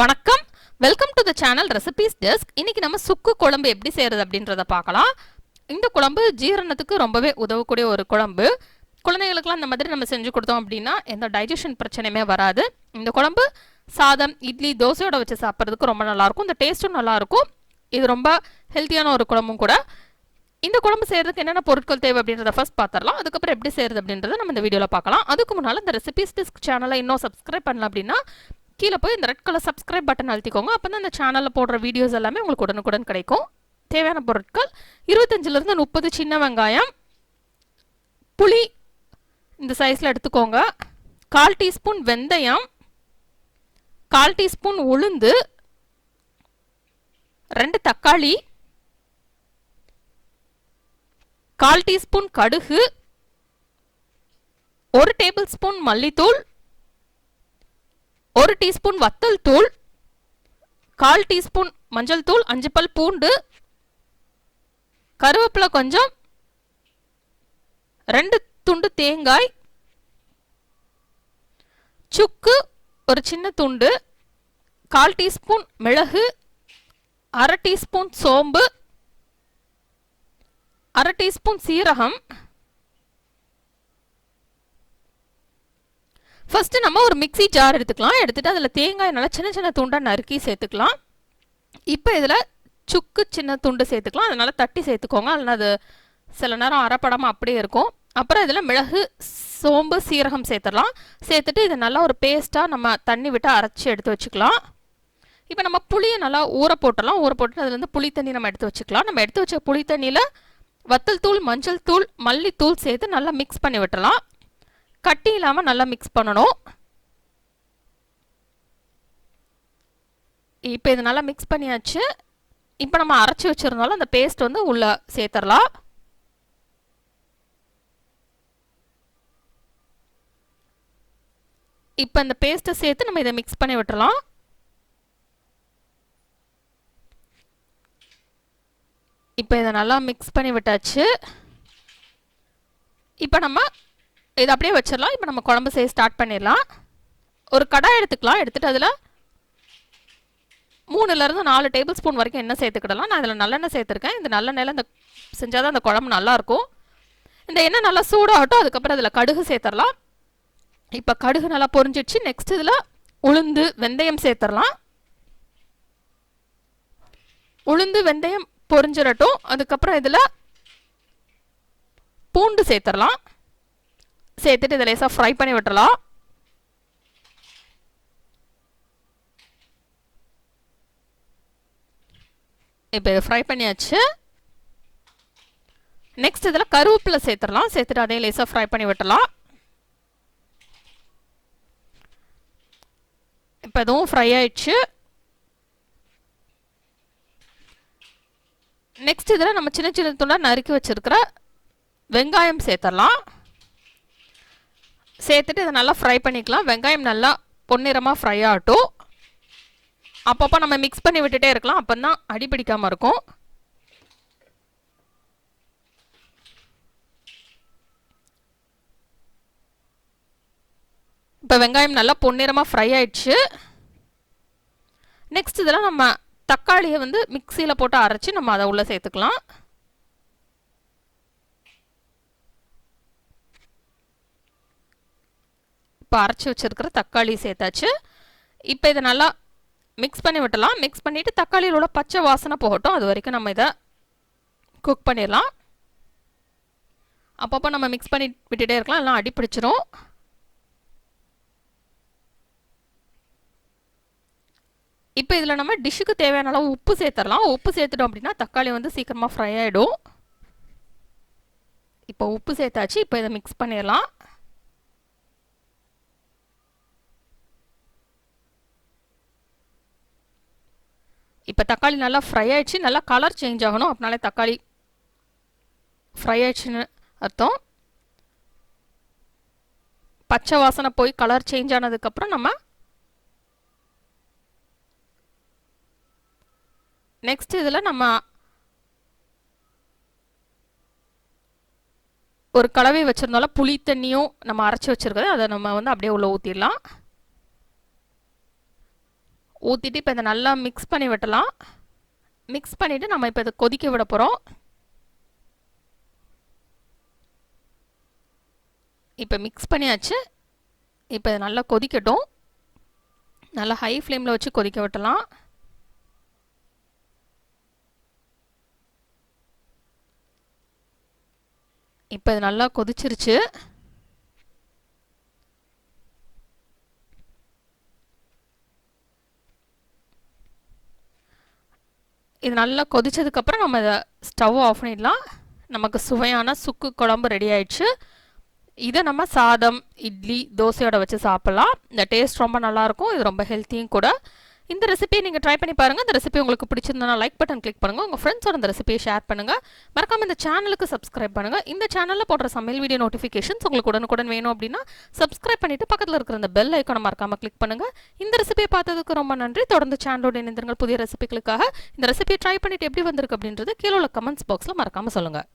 வணக்கம், welcome to the channel recipes desk. இன்னைக்கு நம்ம சுக்கு குழம்பு எப்படி செய்யறது அப்படின்றத பார்க்கலாம். இந்த குழம்பு ஜீரணத்துக்கு ரொம்பவே உதவக்கூடிய ஒரு குழம்பு. குழந்தைகளுக்குலாம் இந்த மாதிரி நம்ம செஞ்சு கொடுத்தோம் அப்படின்னா எந்த டைஜஷன் பிரச்சனையுமே வராது. இந்த குழம்பு சாதம், இட்லி, தோசையோட வச்சு சாப்பிட்றதுக்கு ரொம்ப நல்லாயிருக்கும். இந்த டேஸ்ட்டும் நல்லாயிருக்கும். இது ரொம்ப ஹெல்த்தியான ஒரு குழம்பும் கூட. இந்த குழம்பு செய்யறதுக்கு என்னென்ன பொருட்கள் தேவை அப்படின்றத ஃபர்ஸ்ட் பார்த்துடலாம். அதுக்கப்புறம் எப்படி செய்யறது அப்படின்றத நம்ம இந்த வீடியோவில் பார்க்கலாம். அதுக்கு முன்னால் இந்த ரெசிபீஸ் டெஸ்க் சேனலை இன்னும் சப்ஸ்கிரைப் பண்ணல அப்படின்னா கீழே போய் இந்த ரெட் கலர் சப்ஸ்கிரைப் பட்டன் அழுத்திக்கோங்க. அப்போ தான் இந்த சேனலில் போடுற வீடியோஸ் எல்லாமே உங்களுக்கு உடனுக்குடன் கிடைக்கும். தேவையான பொருட்கள் 25லிருந்து 30 சின்ன வெங்காயம், புளி இந்த சைஸில் எடுத்துக்கோங்க, 1/4 டீஸ்பூன் வெந்தயம், 1/4 டீஸ்பூன் உளுந்து, 2 தக்காளி, 1/4 டீஸ்பூன் கடுகு, 1 டேபிள் ஸ்பூன் மல்லித்தூள், 1 டீஸ்பூன் வத்தல் தூள், 1/4 டீஸ்பூன் மஞ்சள் தூள், 5 பல் பூண்டு, கருவேப்பிலை கொஞ்சம், 2 துண்டு தேங்காய், சுக்கு ஒரு சின்ன துண்டு, 1/4 டீஸ்பூன் மிளகு, 1/2 டீஸ்பூன் சோம்பு, 1/2 டீஸ்பூன் சீரகம். ஃபர்ஸ்ட் நம்ம ஒரு மிக்ஸி ஜார் எடுத்துக்கலாம். எடுத்துட்டு அதில் தேங்காய் நல்லா சின்ன சின்ன துண்டா நறுக்கி சேர்த்துக்கலாம். இப்போ இதில் சுக்கு சின்ன துண்டு சேர்த்துக்கலாம். அதனால தட்டி சேர்த்துக்கோங்க, இல்லைன்னா அது சில நேரம் அரைப்படாமல் அப்படியே இருக்கும். அப்புறம் இதில் மிளகு, சோம்பு, சீரகம் சேர்த்துடலாம். சேர்த்துட்டு இதை நல்லா ஒரு பேஸ்ட்டாக நம்ம தண்ணி விட்டு அரைச்சி எடுத்து வச்சுக்கலாம். இப்போ நம்ம புளியை நல்லா ஊற போட்டுடலாம். ஊற போட்டு அதுலேருந்து புளி தண்ணி நம்ம எடுத்து வச்சுக்கலாம். நம்ம எடுத்து வச்ச புளி தண்ணியில் வத்தல் தூள், மஞ்சள் தூள், மல்லித்தூள் சேர்த்து நல்லா மிக்ஸ் பண்ணி விட்டுறலாம். கட்டி இல்லாமல் நல்லா மிக்ஸ் பண்ணணும். இப்போ இது நல்லா மிக்ஸ் பண்ணியாச்சு. இப்போ நம்ம அரைச்சி வச்சிருந்தாலும் அந்த பேஸ்ட் வந்து உள்ள சேர்த்துடலாம். இப்போ இந்த பேஸ்ட்டை சேர்த்து நம்ம இதை மிக்ஸ் பண்ணி விட்டுறலாம். இப்போ இதை நல்லா மிக்ஸ் பண்ணி விட்டாச்சு. இப்போ நம்ம இதை அப்படியே வச்சிடலாம். இப்போ நம்ம குழம்பு செய்ய ஸ்டார்ட் பண்ணிடலாம். ஒரு கடாய் எடுத்துக்கலாம். எடுத்துகிட்டு அதில் 3லேருந்து 4 டேபிள் ஸ்பூன் வரைக்கும் எண்ணெய் சேர்த்துக்கிடலாம். நான் இதில் நல்லெண்ணெய் சேர்த்துருக்கேன். இந்த நல்லெண்ணெயில் இந்த செஞ்சால் தான் அந்த குழம்பு நல்லாயிருக்கும். இந்த எண்ணெய் நல்லா சூடாகட்டும். அதுக்கப்புறம் அதில் கடுகு சேர்த்துடலாம். இப்போ கடுகு நல்லா பொரிஞ்சிடுச்சு. நெக்ஸ்ட் இதில் உளுந்து, வெந்தயம் சேர்த்துடலாம். உளுந்து, வெந்தயம் பொரிஞ்சிடட்டும். அதுக்கப்புறம் இதில் பூண்டு சேர்த்துடலாம். சேர்த்துட்டு இதை லேசாக ஃப்ரை பண்ணி விட்டுறலாம். இப்போ இதை ஃப்ரை பண்ணியாச்சு. நெக்ஸ்ட் இதில் கருவேப்பிலை சேர்த்துடலாம். சேர்த்துட்டு அதையும் லேசாக ஃப்ரை பண்ணி விட்டுறலாம். இப்போ இதுவும் ஃப்ரை ஆயிடுச்சு. நெக்ஸ்ட் இதில் நம்ம சின்ன சின்ன துண்டா நறுக்கி வச்சிருக்கிற வெங்காயம் சேர்த்துடலாம். சேர்த்துட்டு இதை நல்லா ஃப்ரை பண்ணிக்கலாம். வெங்காயம் நல்லா பொன்னிறமாக ஃப்ரை ஆகட்டும். அப்பப்போ நம்ம மிக்ஸ் பண்ணி விட்டுட்டே இருக்கலாம். அப்போ தான் அடிபிடிக்காமல் இருக்கும். இப்போ வெங்காயம் நல்லா பொன்னிறமாக ஃப்ரை ஆயிடுச்சு. நெக்ஸ்ட் இதெல்லாம் நம்ம தக்காளியை வந்து மிக்சியில் போட்டு அரைச்சி நம்ம அதை உள்ளே சேர்த்துக்கலாம். இப்போ அரைச்சி வச்சிருக்கிற தக்காளி சேர்த்தாச்சு. இப்போ இதை நல்லா மிக்ஸ் பண்ணி விட்டலாம். மிக்ஸ் பண்ணிவிட்டு தக்காளியில் உள்ள பச்சை வாசனை போகட்டும். அது வரைக்கும் நம்ம இதை குக் பண்ணிடலாம். அப்பப்போ நம்ம மிக்ஸ் பண்ணி விட்டுட்டே இருக்கலாம், எல்லாம் அடி பிடிச்சிரும். இப்போ இதில் நம்ம டிஷ்ஷுக்கு தேவையான அளவு உப்பு சேர்த்துடலாம். உப்பு சேர்த்துட்டோம் அப்படின்னா தக்காளி வந்து சீக்கிரமாக ஃப்ரை ஆகிடும். இப்போ உப்பு சேர்த்தாச்சு. இப்போ இதை மிக்ஸ் பண்ணிடலாம். இப்போ தக்காளி நல்லா ஃப்ரை ஆயிடுச்சு. நல்லா கலர் சேஞ்ச் ஆகணும். அப்படினாலே தக்காளி ஃப்ரை ஆயிடுச்சுன்னு அர்த்தம். பச்சை வாசனை போய் கலர் சேஞ்ச் ஆனதுக்கப்புறம் நம்ம நெக்ஸ்ட் இதில் நம்ம ஒரு கலவை வச்சுருந்தாலும் புளி தண்ணியும் நம்ம அரைச்சி வச்சுருக்கோம். அதை நம்ம வந்து அப்படியே உள்ள ஊற்றிடலாம். ஊற்றிட்டு இப்போ இதை நல்லா மிக்ஸ் பண்ணி விட்டலாம். மிக்ஸ் பண்ணிவிட்டு நம்ம இப்போ இதை கொதிக்க விட போகிறோம். இப்போ மிக்ஸ் பண்ணியாச்சு. இப்போ இது நல்லா கொதிக்கட்டும். நல்லா ஹை ஃப்ளேமில் வச்சு கொதிக்க விட்டலாம். இப்போ இது நல்லா கொதிச்சிருச்சு. இது நல்லா கொதிச்சதுக்கப்புறம் நம்ம இதை ஸ்டவ் ஆஃப் பண்ணிடலாம். நமக்கு சுவையான சுக்கு குழம்பு ரெடி ஆயிடுச்சு. இதை நம்ம சாதம், இட்லி, தோசையோட வச்சு சாப்பிட்லாம். இந்த டேஸ்ட் ரொம்ப நல்லாயிருக்கும். இது ரொம்ப ஹெல்த்தியும் கூட. இந்த ரெசிபியை நீங்கள் ட்ரை பண்ணி பாருங்கள். இந்த ரெசிபி உங்களுக்கு பிடிச்சிருந்தனா லைக் பட்டன் கிளிக் பண்ணுங்கள். உங்கள் ஃப்ரெண்ட்ஸோட இந்த ரெசிபியை ஷேர் பண்ணுங்கள். மறக்காமல் இந்த சேனலுக்கு சப்ஸ்கிரைப் பண்ணுங்கள். இந்த சேனலில் போடுற சமையல் வீடியோ நோட்டிஃபிகேஷன்ஸ் உங்களுக்கு உடனுக்குடன் வேணும் அப்படின்னா சப்ஸ்கிரைப் பண்ணிவிட்டு பக்கத்தில் இருக்கிற இந்த பெல் ஐக்கானை மறக்காமல் கிளிக் பண்ணுங்கள். இந்த ரெசிபியை பார்த்ததுக்கு ரொம்ப நன்றி. தொடர்ந்து சேனலோட இணைந்திருங்கள் புதிய ரெசிபிகளுக்காக. இந்த ரெசிபியை ட்ரை பண்ணிவிட்டு எப்படி வந்திருக்கு அப்படின்றது கீழே உள்ள கமெண்ட்ஸ் பாக்ஸில் மறக்காமல் சொல்லுங்கள்.